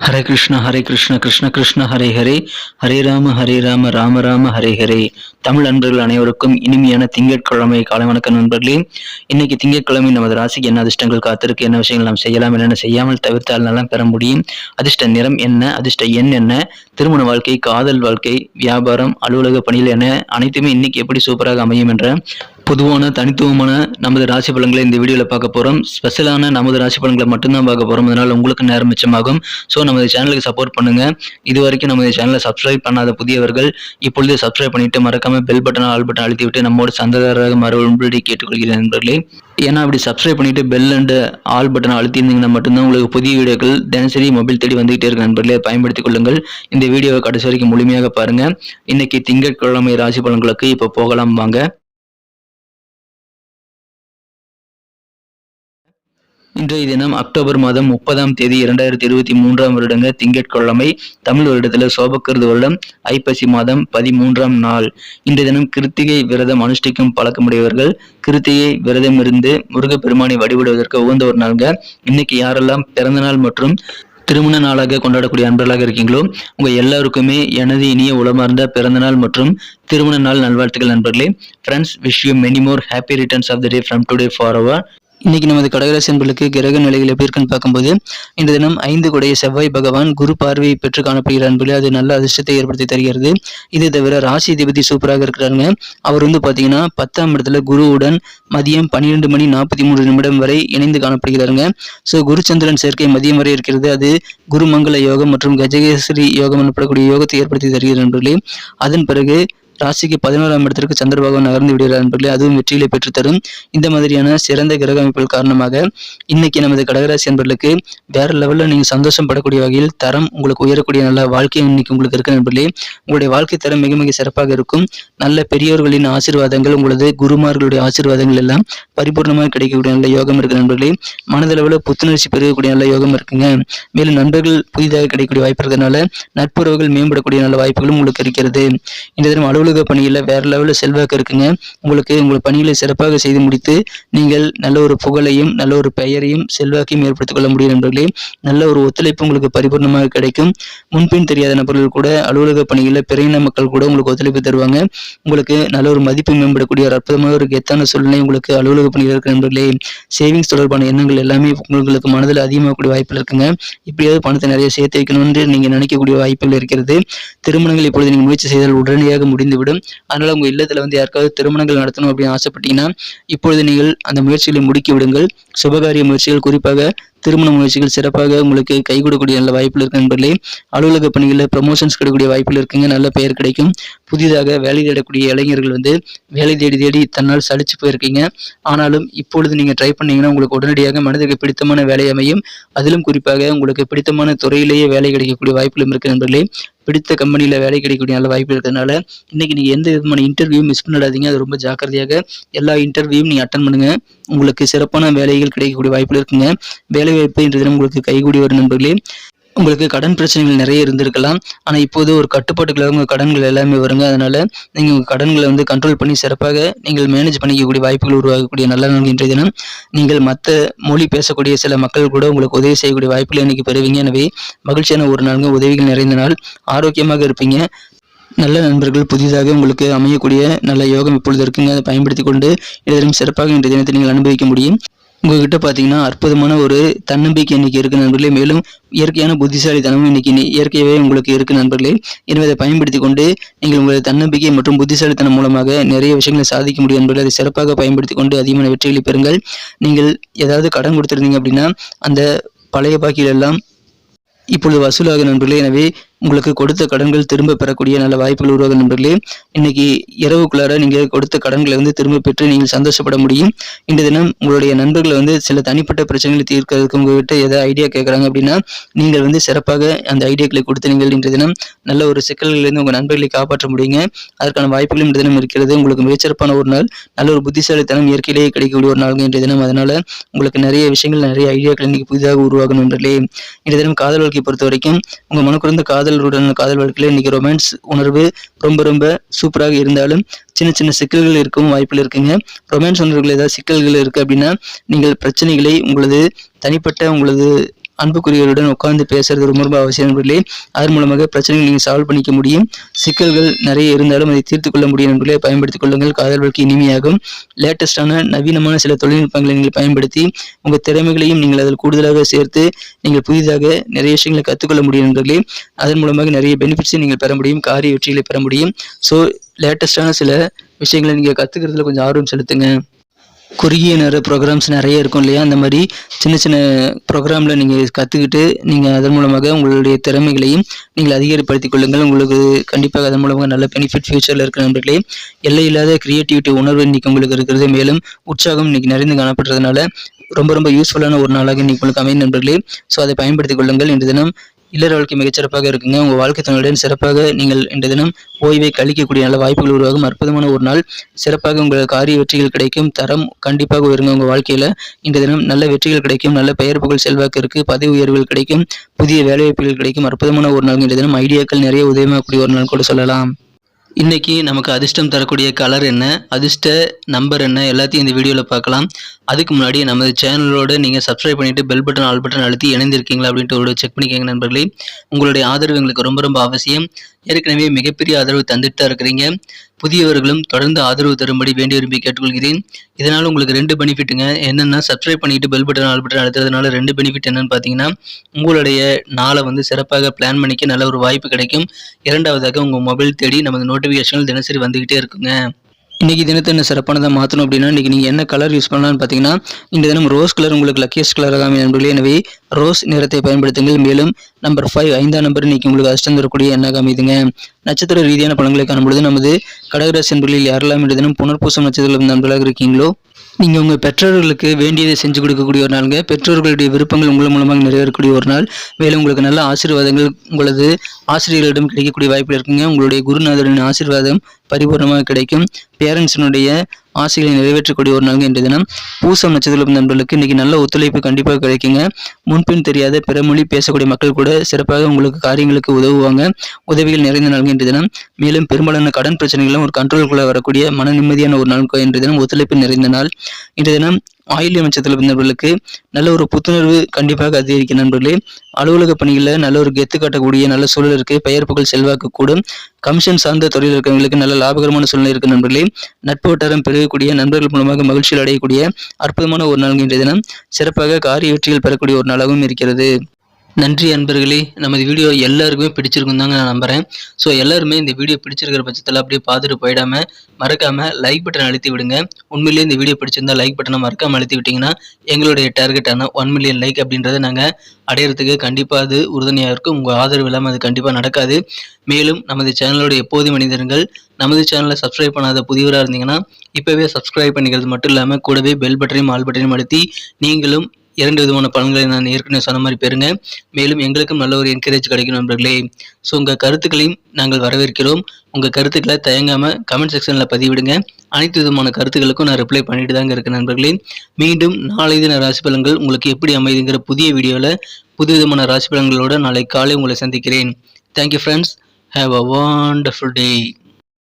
ஹரே கிருஷ்ணா கிருஷ்ண கிருஷ்ண ஹரே ஹரே, ஹரே ராம ராம ராம ஹரே ஹரே. தமிழ் நண்பர்கள் அனைவருக்கும் இனிமையான திங்கட்கிழமை காலை வணக்கம் நண்பர்களே. இன்னைக்கு திங்கட்கிழமை நமது ராசிக்கு என்ன அதிர்ஷ்டங்கள் காத்திருக்கு, என்ன விஷயங்கள் நாம் செய்யலாம், என்னென்ன செய்யாமல் தவிர்த்தால் நலம் பெற முடியும், அதிர்ஷ்ட நிறம் என்ன, அதிர்ஷ்ட எண் என்ன, திருமண வாழ்க்கை, காதல் வாழ்க்கை, வியாபாரம், அலுவலக பணிகள் என அனைத்துமே இன்னைக்கு எப்படி சூப்பராக அமையும் என்ற பொதுவான தனித்துவமான நமது ராசி பலன்களை இந்த வீடியோவில் பார்க்க போகிறோம். ஸ்பெஷலான நமது ராசி பலன்களை மட்டும்தான் பார்க்க போகிறோம். அதனால் உங்களுக்கு நேரம் மிச்சமாகும். ஸோ நமது சேனலுக்கு சப்போர்ட் பண்ணுங்கள். இது வரைக்கும் நமது சேனலை சப்ஸ்கிரைப் பண்ணாத புதியவர்கள் இப்பொழுது சப்ஸ்கிரைப் பண்ணிவிட்டு மறக்காமல் பெல் பட்டன் ஆல் பட்டன் அழுத்தி விட்டு நம்மோட சந்ததாரராக மறுபடி கேட்டுக்கொள்கிறேன் நண்பர்களே. ஏன்னா அப்படி சப்ஸ்கிரைப் பண்ணிவிட்டு பெல் அண்ட் ஆல் பட்டனை அழுத்தியிருந்தீங்கன்னா மட்டும்தான் உங்களுக்கு புதிய வீடியோக்கள் தினசரி மொபைல் தேடி வந்துகிட்டே இருக்க நண்பர்களே, பயன்படுத்திக் கொள்ளுங்கள். இந்த வீடியோவை கடைசி வரைக்கும் முழுமையாக பாருங்கள். இன்னைக்கு திங்கட்கிழமை ராசி பலன்களுக்கு இப்போ போகலாம் வாங்க. இன்றைய தினம் அக்டோபர் மாதம் 30ஆம் தேதி 2023 வருடங்க திங்கட்கிழமை, தமிழ் வருடத்தில் சோபக்கிருது வருடம் ஐப்பசி மாதம் 13ஆம் நாள். இன்றைய தினம் கிருத்திகை விரதம் அனுஷ்டிக்கும் பழக்கமுடையவர்கள் கிருத்திகை விரதம் இருந்து முருகப்பெருமானை வழிபடுவதற்கு உகந்த ஒரு நாள்ங்க. இன்னைக்கு யாரெல்லாம் பிறந்த நாள் மற்றும் திருமண நாளாக கொண்டாடக்கூடிய அன்பர்களாக இருக்கீங்களோ உங்க எல்லாருக்குமே எனது இனிய உளமார்ந்த பிறந்த நாள் மற்றும் திருமண நாள் நல்வாழ்த்துக்கள் நண்பர்களே. Friends, wish you many more happy returns of the day from today for our. இன்னைக்கு நமது கடகராசி என்பர்களுக்கு கிரக நிலைகள் எப்படி இருக்குன்னு பார்க்கும்போது, இந்த தினம் 5 குடைய செவ்வாய் பகவான் குரு பார்வையை பெற்று காணப்படுகிறார் என்பது அது நல்ல அதிர்ஷ்டத்தை ஏற்படுத்தி தருகிறது. இது தவிர ராசி அதிபதி சூப்பராக இருக்கிறாங்க. அவர் பாத்தீங்கன்னா 10ஆம் இடத்துல குருவுடன் மதியம் 12:43 வரை இணைந்து காணப்படுகிறாருங்க. ஸோ குருச்சந்திரன் சேர்க்கை மதியம் வரை இருக்கிறது. அது குருமங்கள யோகம் மற்றும் கஜகேசரி யோகம் எனப்படக்கூடிய யோகத்தை ஏற்படுத்தி தருகிறது நண்பர்களே. அதன் பிறகு ராசிக்கு 11ஆம் இடத்திற்கு சந்திர பகவான் நகர்ந்து விடுகிறார் நண்பர்களே. அதுவும் வெற்றிகளை பெற்றுத்தரும். இந்த மாதிரியான சிறந்த கிரக அமைப்புகள் காரணமாக இன்னைக்கு நமது கடகராசி நண்பர்களுக்கு வேற லெவலில் நீங்க சந்தோஷம் படக்கூடிய வகையில் தரம் உங்களுக்கு உயரக்கூடிய நல்ல வாழ்க்கை இன்னைக்கு உங்களுக்கு இருக்கு நண்பர்களே. உங்களுடைய வாழ்க்கை தரம் மிக மிக சிறப்பாக இருக்கும். நல்ல பெரியவர்களின் ஆசீர்வாதங்கள், உங்களது குருமார்களுடைய ஆசீர்வாதங்கள் எல்லாம் பரிபூர்ணமாக கிடைக்கக்கூடிய நல்ல யோகம் இருக்கு நண்பர்களே. மனதளவில் புத்துணர்ச்சி பெருகக்கூடிய நல்ல யோகம் இருக்குங்க. மேலும் நண்பர்கள் புதிதாக கிடைக்கக்கூடிய வாய்ப்பு இருக்கிறதுனால நட்புறவுகள் மேம்படக்கூடிய நல்ல வாய்ப்புகளும் உங்களுக்கு இருக்கிறது. இந்த தினம் அலுவலக பணியில வேற லெவலில் செல்வாக்கு இருக்குங்க. உங்கள் பணிகளை சிறப்பாக செய்து முடித்து நீங்கள் நல்ல ஒரு புகழையும் நல்ல ஒரு பெயரையும் செல்வாக்கையும் ஏற்படுத்திக் கொள்ள முடியும் நண்பர்களே. நல்ல ஒரு ஒத்துழைப்பு உங்களுக்கு பரிபூர்ணமாக கிடைக்கும். முன்பின் தெரியாத நபர்கள் கூட அலுவலக பணியில பிறையின மக்கள் கூட உங்களுக்கு ஒத்துழைப்பு தருவாங்க. உங்களுக்கு நல்ல ஒரு மதிப்பு மேம்படக்கூடிய ஒரு அற்புதமான ஒரு கெத்தான சூழ்நிலை உங்களுக்கு அலுவலக பணியில் இருக்கிற நண்பர்களே. சேவிங்ஸ் தொடர்பான எண்ணங்கள் எல்லாமே உங்களுக்கு மனதில் அதிகமாகக்கூடிய வாய்ப்புகள் இருக்குங்க. இப்படியாவது பணத்தை நிறைய சேர்த்து வைக்கணும்னு நீங்க நினைக்கக்கூடிய வாய்ப்புகள் இருக்கிறது. திருமணங்கள் இப்பொழுது நீங்க முயற்சி செய்தால் உடனடியாக முடிந்துவிடும். அதனால உங்க இல்லத்துல யாருக்காவது திருமணங்கள் நடத்தணும் அப்படின்னு ஆசைப்பட்டீங்கன்னா இப்பொழுது நீங்கள் அந்த முயற்சிகளை முடுக்கி விடுங்கள். சுபகாரிய முயற்சிகள், குறிப்பாக திருமண முயற்சிகள் சிறப்பாக உங்களுக்கு கை கொடுக்கக்கூடிய நல்ல வாய்ப்புகள் இருக்கு நண்பர்களே. அலுவலக பணிகளில் ப்ரமோஷன்ஸ் கிடைக்கக்கூடிய வாய்ப்புகள் இருக்குங்க. நல்ல பெயர் கிடைக்கும். புதிதாக வேலை தேடக்கூடிய இளைஞர்கள் வேலை தேடி தன்னால் சலிச்சு போயிருக்கீங்க. ஆனாலும் இப்பொழுது நீங்க ட்ரை பண்ணீங்கன்னா உங்களுக்கு உடனடியாக மனதுக்கு பிடித்தமான வேலை அமையும். அதிலும் குறிப்பாக உங்களுக்கு பிடித்தமான துறையிலேயே வேலை கிடைக்கக்கூடிய வாய்ப்புகளும் இருக்கு நண்பர்களே. பிடித்த கம்பெனியில் வேலை கிடைக்கக்கூடிய நல்ல வாய்ப்பு இருக்கிறதுனால இன்னைக்கு நீங்கள் எந்த விதமான இன்டர்வியூ மிஸ் பண்ணிடாதீங்க. அது ரொம்ப ஜாக்கிரதையாக எல்லா இன்டர்வியூவும் நீங்கள் அட்டன் பண்ணுங்க. உங்களுக்கு சிறப்பான வேலைகள் கிடைக்கக்கூடிய வாய்ப்புகள் இருக்குங்க. வேலை வாய்ப்பு இன்று தினம் உங்களுக்கு கைகூடி வரும் நண்பர்களே. உங்களுக்கு கடன் பிரச்சனைகள் நிறைய இருந்திருக்கலாம். ஆனால் இப்போது ஒரு கட்டுப்பாட்டுக்குள்ள உங்கள் கடன்கள் எல்லாமே வருங்க. அதனால நீங்கள் உங்கள் கடன்களை கண்ட்ரோல் பண்ணி சிறப்பாக நீங்கள் மேனேஜ் பண்ணிக்கக்கூடிய வாய்ப்புகள் உருவாகக்கூடிய நல்ல நாள் இன்றைய தினம். நீங்கள் மற்ற மொழி பேசக்கூடிய சில மக்கள் கூட உங்களுக்கு உதவி செய்யக்கூடிய வாய்ப்புகள் இன்னைக்கு பெறுவீங்க. எனவே மகிழ்ச்சியான ஒரு நாளுங்க, உதவிகள் நிறைந்த நாள், ஆரோக்கியமாக இருப்பீங்க. நல்ல நண்பர்கள் புதிதாக உங்களுக்கு அமையக்கூடிய நல்ல யோகம் இப்பொழுது இருக்குங்க. அதை பயன்படுத்தி கொண்டு இதற்கு சிறப்பாக இன்றைய தினத்தை நீங்கள் அனுபவிக்க முடியும். உங்ககிட்ட பார்த்தீங்கன்னா அற்புதமான ஒரு தன்னம்பிக்கை இன்னைக்கு இருக்கு நண்பர்களே. மேலும் இயற்கையான புத்திசாலித்தனமும் இன்னைக்கு இயற்கையாகவே உங்களுக்கு இருக்கு நண்பர்களே. எனவே அதை பயன்படுத்தி கொண்டு நீங்கள் உங்களது தன்னம்பிக்கை மற்றும் புத்திசாலித்தனம் மூலமாக நிறைய விஷயங்களை சாதிக்க முடியும் நண்பர்களே. அதை சிறப்பாக பயன்படுத்தி கொண்டு அதிகமான வெற்றிகளை பெறுங்கள். நீங்கள் ஏதாவது கடன் கொடுத்துருந்தீங்க அப்படின்னா அந்த பழைய பாக்கிகள் எல்லாம் இப்பொழுது வசூலாக நண்பர்களே. எனவே உங்களுக்கு கொடுத்த கடன்கள் திரும்ப பெறக்கூடிய நல்ல வாய்ப்புகள் உருவாக நண்பர்களே. இன்னைக்கு இரவுக்குள்ளார நீங்க கொடுத்த கடன்களை திரும்ப பெற்று நீங்கள் சந்தோஷப்பட முடியும். இந்த தினம் உங்களுடைய நண்பர்களை சில தனிப்பட்ட பிரச்சனைகளை தீர்க்கிறதுக்கு உங்ககிட்ட ஏதாவது ஐடியா கேட்கறாங்க அப்படின்னா நீங்கள் சிறப்பாக அந்த ஐடியாக்களை கொடுத்து நீங்கள் இன்றைய தினம் நல்ல ஒரு சிக்கல்களிலிருந்து உங்க நண்பர்களை காப்பாற்ற முடியுங்க. அதற்கான வாய்ப்புகளும் இன்றைய தினம் இருக்கிறது. உங்களுக்கு மிகச்சிறப்பான ஒரு நாள், நல்ல ஒரு புத்திசாலித்தனம் இயற்கையிலேயே கிடைக்கக்கூடிய ஒரு நாளுங்க இன்றைய தினம். அதனால உங்களுக்கு நிறைய விஷயங்கள், நிறைய ஐடியாக்கள் இன்னைக்கு புதிதாக உருவாகும் நண்பர்களே. இன்றைய தினம் காதல் வாழ்க்கை பொறுத்த வரைக்கும் உங்க மனக்குறந்த காதல் வாழ்க்கையில இன்னைக்கு ரொமான்ஸ் உணர்வு ரொம்ப ரொம்ப சூப்பராக இருந்தாலும் சின்ன சின்ன சிக்கல்கள் இருக்கவும் வாய்ப்புகள் இருக்குங்க. ரொமான்ஸ் உணர்வுகள் ஏதாவது சிக்கல்கள் இருக்கு அப்படின்னா நீங்கள் பிரச்சனைகளை உங்களது தனிப்பட்ட உங்களது அன்புக்குரியவருடன் உட்கார்ந்து பேசுறது ரொம்ப ரொம்ப அவசியம் நண்பர்களே. அதன் மூலமாக பிரச்சனைகள் நீங்கள் சால்வ் பண்ணிக்க முடியும். சிக்கல்கள் நிறைய இருந்தாலும் அதை தீர்த்து கொள்ள முடியும் நண்பர்களே. பயன்படுத்திக் கொள்ளுங்கள். காதல் வாழ்க்கை இனிமையாகும். லேட்டஸ்டான நவீனமான சில தொழில்நுட்பங்களை நீங்கள் பயன்படுத்தி உங்கள் திறமைகளையும் நீங்கள் அதில் கூடுதலாக சேர்த்து நீங்கள் புதிதாக நிறைய விஷயங்களை கற்றுக்கொள்ள முடியும் நண்பர்களே. அதன் மூலமாக நிறைய பெனிஃபிட்ஸை நீங்கள் பெற முடியும். காரிய வெற்றிகளை பெற முடியும். ஸோ லேட்டஸ்டான சில விஷயங்களை நீங்கள் கற்றுக்கிறதுல கொஞ்சம் ஆர்வம் செலுத்துங்க. குறுகிய நேர ப்ரோக்ராம்ஸ் நிறைய இருக்கும் இல்லையா, அந்த மாதிரி சின்ன சின்ன ப்ரோக்ராமில் நீங்கள் கற்றுக்கிட்டு நீங்கள் அதன் மூலமாக உங்களுடைய திறமைகளையும் நீங்கள் அதிகப்படுத்திக் கொள்ளுங்கள். உங்களுக்கு கண்டிப்பாக அதன் மூலமாக நல்ல பெனிஃபிட் ஃபியூச்சரில் இருக்கிற நண்பர்களே. எல்லை இல்லாத கிரியேட்டிவிட்டி உணர்வு இன்றைக்கி உங்களுக்கு இருக்கிறது. மேலும் உற்சாகம் இன்றைக்கி நிறைந்து காணப்படுறதுனால ரொம்ப ரொம்ப யூஸ்ஃபுல்லான ஒரு நாளாக இன்றைக்கி உங்களுக்கு அமையும் நண்பர்களே. ஸோ அதை பயன்படுத்திக் கொள்ளுங்கள். இன்று தினம் இல்லற வாழ்க்கை மிகச்சிறப்பாக இருக்குங்க. உங்கள் வாழ்க்கை துணையுடன் சிறப்பாக நீங்கள் இன்று தினம் ஓய்வை கழிக்கக்கூடிய நல்ல வாய்ப்புகள் உருவாகும். அற்புதமான ஒரு நாள். சிறப்பாக உங்கள் காரிய வெற்றிகள் கிடைக்கும். தரம் கண்டிப்பாக உயருங்க. உங்கள் வாழ்க்கையில் இன்று தினம் நல்ல வெற்றிகள் கிடைக்கும். நல்ல பெயர் புகழ் செல்வாக்கு இருக்குது. பதவி உயர்வுகள் கிடைக்கும். புதிய வேலைவாய்ப்புகள் கிடைக்கும். அற்புதமான ஒரு நாள். இன்று தினம் ஐடியாக்கள் நிறைய உதயமாகக்கூடிய ஒரு நாள் கூட சொல்லலாம். இன்றைக்கி நமக்கு அதிர்ஷ்டம் தரக்கூடிய கலர் என்ன, அதிர்ஷ்ட நம்பர் என்ன, எல்லாத்தையும் இந்த வீடியோவில் பார்க்கலாம். அதுக்கு முன்னாடி நமது சேனலோடு நீங்கள் சப்ஸ்கிரைப் பண்ணிவிட்டு பெல் பட்டன் ஆல் பட்டன் அழுத்தி இணைந்திருக்கீங்களா அப்படின்ட்டு ஒரு செக் பண்ணிக்கோங்க நண்பர்களே. உங்களுடைய ஆதரவு எங்களுக்கு ரொம்ப ரொம்ப அவசியம். ஏற்கனவே மிகப்பெரிய ஆதரவு தந்துட்டு தான் இருக்கிறீங்க. புதியவர்களும் தொடர்ந்து ஆதரவு தரும்படி வேண்டி விரும்பி கேட்டுக்கொள்கிறேன். இதனால் உங்களுக்கு 2 பெனிஃபிட்டுங்க. என்னென்னா, சப்ஸ்கிரைப் பண்ணிட்டு பெல் பட்டன் ஆல் பட்டன் அழுத்துறதுனால 2 பெனிஃபிட் என்னென்னு பார்த்தீங்கன்னா, உங்களுடைய நாளை சிறப்பாக பிளான் பண்ணிக்க நல்ல ஒரு வாய்ப்பு கிடைக்கும். இரண்டாவதாக உங்கள் மொபைல் தேடி நமது நோட்டிஃபிகேஷன்கள் தினசரி வந்துக்கிட்டே இருக்குங்க. இன்றைக்கி தினத்தை என்ன சிறப்பானதாக மாற்றணும் அப்படின்னா, இன்றைக்கி நீங்கள் என்ன கலர் யூஸ் பண்ணலான்னு பார்த்தீங்கன்னா, இந்த தினம் ரோஸ் கலர் உங்களுக்கு லக்கியஸ்ட் கலராக அமையும் நண்பர்களே. எனவே ரோஸ் நிறத்தை பயன்படுத்துங்கள். மேலும் நம்பர் 5 5ஆம் நம்பர் இன்றைக்கி உங்களுக்கு அதிர்ஷ்டம் தரக்கூடிய எண்ணாக அமைதுங்க. நட்சத்திர ரீதியான பலன்களை காணும்பொழுது நமது கடகராசி நண்பர்களில் யாரெல்லாம் இன்று தினம் புனர்பூசம் நட்சத்திரம் நண்பர்களாக இருக்கீங்களோ, நீங்கள் உங்கள் பெற்றோர்களுக்கு வேண்டியதை செஞ்சு கொடுக்கக்கூடிய ஒரு நாளுங்க. பெற்றோர்களுடைய விருப்பங்கள் உங்கள் மூலமாக நிறைவேறக்கூடிய ஒரு நாள். மேலும் உங்களுக்கு நல்ல ஆசீர்வாதங்கள் உங்களது ஆசிரியர்களிடம் கிடைக்கக்கூடிய வாய்ப்பில் இருக்குங்க. உங்களுடைய குருநாதரின் ஆசீர்வாதம் பரிபூர்ணமாக கிடைக்கும். பேரண்ட்ஸினுடைய ஆசைகளை நிறைவேற்றக்கூடிய ஒரு நாள் இன்றைய தினம். பூசம் நட்சத்திரம் நண்பர்களுக்கு இன்றைக்கி நல்ல ஒத்துழைப்பு கண்டிப்பாக கிடைக்குங்க. முன்பின் தெரியாத பிற மொழி பேசக்கூடிய மக்கள் கூட சிறப்பாக உங்களுக்கு காரியங்களுக்கு உதவுவாங்க. உதவிகள் நிறைந்த நாள் இன்றைய தினம். மேலும் பெரும்பாலான கடன் பிரச்சனைகளும் ஒரு கண்ட்ரோலுக்குள்ள வரக்கூடிய மன நிம்மதியான ஒரு நாள் இன்றைய தினம். ஒத்துழைப்பு நிறைந்த நாள் இன்றைய தினம். ஆயில்யம் நட்சத்திரம் நண்பர்களுக்கு நல்ல ஒரு புத்துணர்வு கண்டிப்பாக அதிகரிக்கும் நண்பர்களே. அலுவலக பணிகளில் நல்ல ஒரு கெத்து காட்டக்கூடிய நல்ல சூழல் இருக்குது. பெயர் புகழ் செல்வாக்கு கூடும். கமிஷன் சார்ந்த தொழில் இருக்கிறவங்களுக்கு நல்ல லாபகரமான சூழ்நிலை இருக்கு நண்பர்களே. நட்பு வட்டாரம் பெருகக்கூடிய நண்பர்கள் மூலமாக மகிழ்ச்சியில் அடையக்கூடிய அற்புதமான ஒரு நாள் இன்றைய தினம். சிறப்பாக காரிய வெற்றிகள் பெறக்கூடிய ஒரு நாளாகவும் இருக்கிறது. நன்றி அன்பர்களே. நமது வீடியோ எல்லாருக்குமே பிடிச்சிருக்கும் தாங்க நான் நம்புகிறேன். ஸோ எல்லாருமே இந்த வீடியோ பிடிச்சிருக்கிற பட்சத்தில் அப்படியே பார்த்துட்டு போயிடாமல் மறக்காமல் லைக் பட்டன் அழுத்தி விடுங்க. உண்மையிலேயே இந்த வீடியோ பிடிச்சிருந்தால் லைக் பட்டனை மறக்காமல் அழுத்தி விட்டிங்கன்னா எங்களுடைய டார்கெட்டான 1 மில்லியன் லைக் அப்படின்றத நாங்கள் அடையிறதுக்கு கண்டிப்பாக அது உறுதுணையாக இருக்கும். உங்கள் ஆதரவு இல்லாமல் அது கண்டிப்பாக நடக்காது. மேலும் நமது சேனலோட எப்போதும் மனிதர்கள் நமது சேனலை சப்ஸ்கிரைப் பண்ணாத புதியவராக இருந்தீங்கன்னா இப்போவே சப்ஸ்கிரைப் பண்ணிக்கிறது மட்டும் இல்லாமல் கூடவே பெல் பட்டனையும் ஆல் பட்டனையும் அழுத்தி நீங்களும் 2 விதமான பலன்களை நான் ஏற்கனவே சொன்ன மாதிரி பெறுங்க. மேலும் எங்களுக்கும் நல்ல ஒரு என்கரேஜ் கிடைக்கும் நண்பர்களே. ஸோ உங்கள் கருத்துக்களையும் நாங்கள் வரவேற்கிறோம். உங்கள் கருத்துக்களை தயங்காமல் கமெண்ட் செக்ஷனில் பதிவிடுங்க. அனைத்து விதமான கருத்துக்களுக்கும் நான் ரிப்ளை பண்ணிட்டு தாங்க இருக்கேன் நண்பர்களே. மீண்டும் நாளை தின ராசி பலன்கள் உங்களுக்கு எப்படி அமைதுங்கிற புதிய வீடியோவில் புது விதமான ராசி பலன்களோடு நாளை காலை உங்களை சந்திக்கிறேன். Thank you friends. Have a wonderful day.